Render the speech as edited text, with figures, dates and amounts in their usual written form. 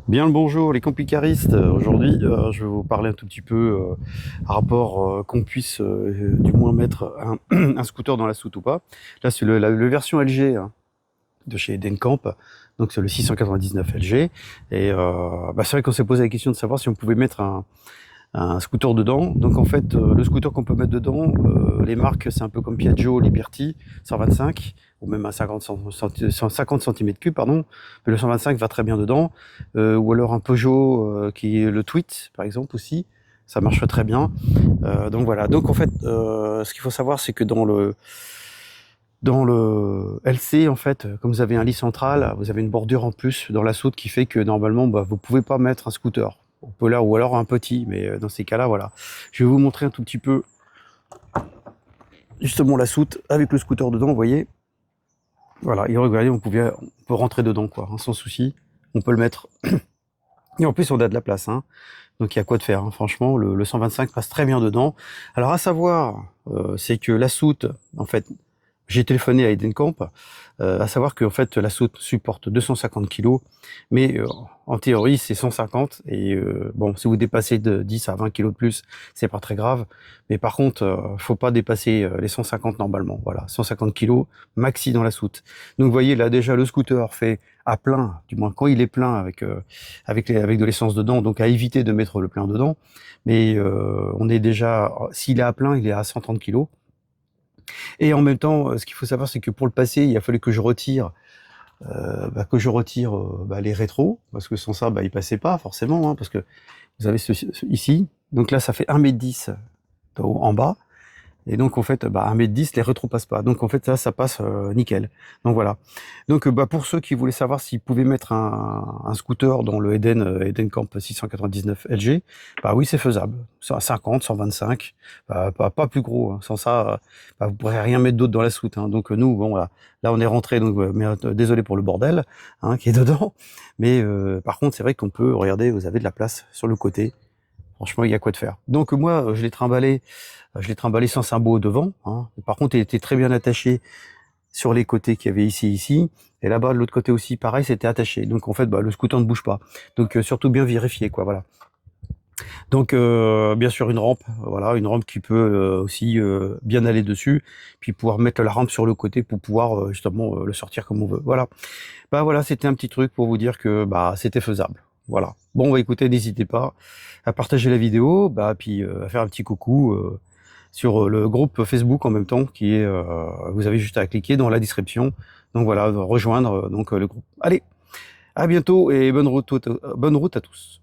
Bien le bonjour les campicaristes. Aujourd'hui, je vais vous parler un tout petit peu à rapport qu'on puisse du moins mettre un scooter dans la soute ou pas. Là, c'est le version LG hein, de chez Edenkamp, donc c'est le 699 LG. Et c'est vrai qu'on s'est posé la question de savoir si on pouvait mettre un scooter dedans. Donc en fait, le scooter qu'on peut mettre dedans, les marques, c'est un peu comme Piaggio, Liberty, 125, ou même un 50 cm3, pardon. Mais le 125 va très bien dedans. Ou alors un Peugeot qui est le Tweet, par exemple, aussi. Ça marche très bien. Donc voilà. Donc en fait, ce qu'il faut savoir, c'est que dans le LC, en fait, comme vous avez un lit central, vous avez une bordure en plus dans la soute qui fait que normalement, vous pouvez pas mettre un scooter. On peut là, ou alors un petit, mais dans ces cas-là, voilà. Je vais vous montrer un tout petit peu, justement, la soute avec le scooter dedans, vous voyez. Voilà, et regardez, on peut rentrer dedans, quoi, hein, sans souci. On peut le mettre. Et en plus, on a de la place, hein. Donc il y a quoi de faire, hein. Franchement, le 125 passe très bien dedans. Alors à savoir, c'est que la soute, en fait, j'ai téléphoné à Edenkamp, à savoir que en fait la soute supporte 250 kg, mais en théorie c'est 150 et bon si vous dépassez de 10 à 20 kg de plus, c'est pas très grave, mais par contre faut pas dépasser les 150 normalement, voilà, 150 kg maxi dans la soute. Donc vous voyez là déjà le scooter fait à plein, du moins quand il est plein avec de l'essence dedans, donc à éviter de mettre le plein dedans, mais on est déjà, s'il est à plein, il est à 130 kg. Et en même temps, ce qu'il faut savoir, c'est que pour le passer, il a fallu que je retire, les rétros, parce que sans ça, il passait pas forcément, hein, parce que vous avez ici. Donc là, ça fait 1,10 m en bas. Et donc en fait, 1,10 m, les rétros passent pas. Donc en fait, ça passe nickel. Donc voilà. Donc pour ceux qui voulaient savoir s'ils pouvaient mettre un scooter dans le Edenkamp 699 LG, oui, c'est faisable. Ça, 50, 125, pas plus gros, hein. Sans ça, vous pourrez rien mettre d'autre dans la soute, hein. Donc nous, bon, là on est rentré, donc mais, désolé pour le bordel hein, qui est dedans. Mais par contre, c'est vrai qu'on peut, regardez, vous avez de la place sur le côté. Franchement, il y a quoi de faire. Donc moi, je l'ai trimballé sans sabot devant, hein. Par contre, il était très bien attaché sur les côtés qu'il y avait ici. Et là-bas, de l'autre côté aussi, pareil, c'était attaché. Donc en fait, le scooter ne bouge pas. Donc surtout bien vérifier, quoi, voilà. Donc bien sûr une rampe, voilà, une rampe qui peut aussi bien aller dessus, puis pouvoir mettre la rampe sur le côté pour pouvoir justement le sortir comme on veut. Voilà. Voilà, c'était un petit truc pour vous dire que c'était faisable. Voilà. Bon, écoutez, n'hésitez pas à partager la vidéo, puis à faire un petit coucou sur le groupe Facebook en même temps, qui est, vous avez juste à cliquer dans la description. Donc voilà, rejoindre donc le groupe. Allez, à bientôt et bonne route à tous.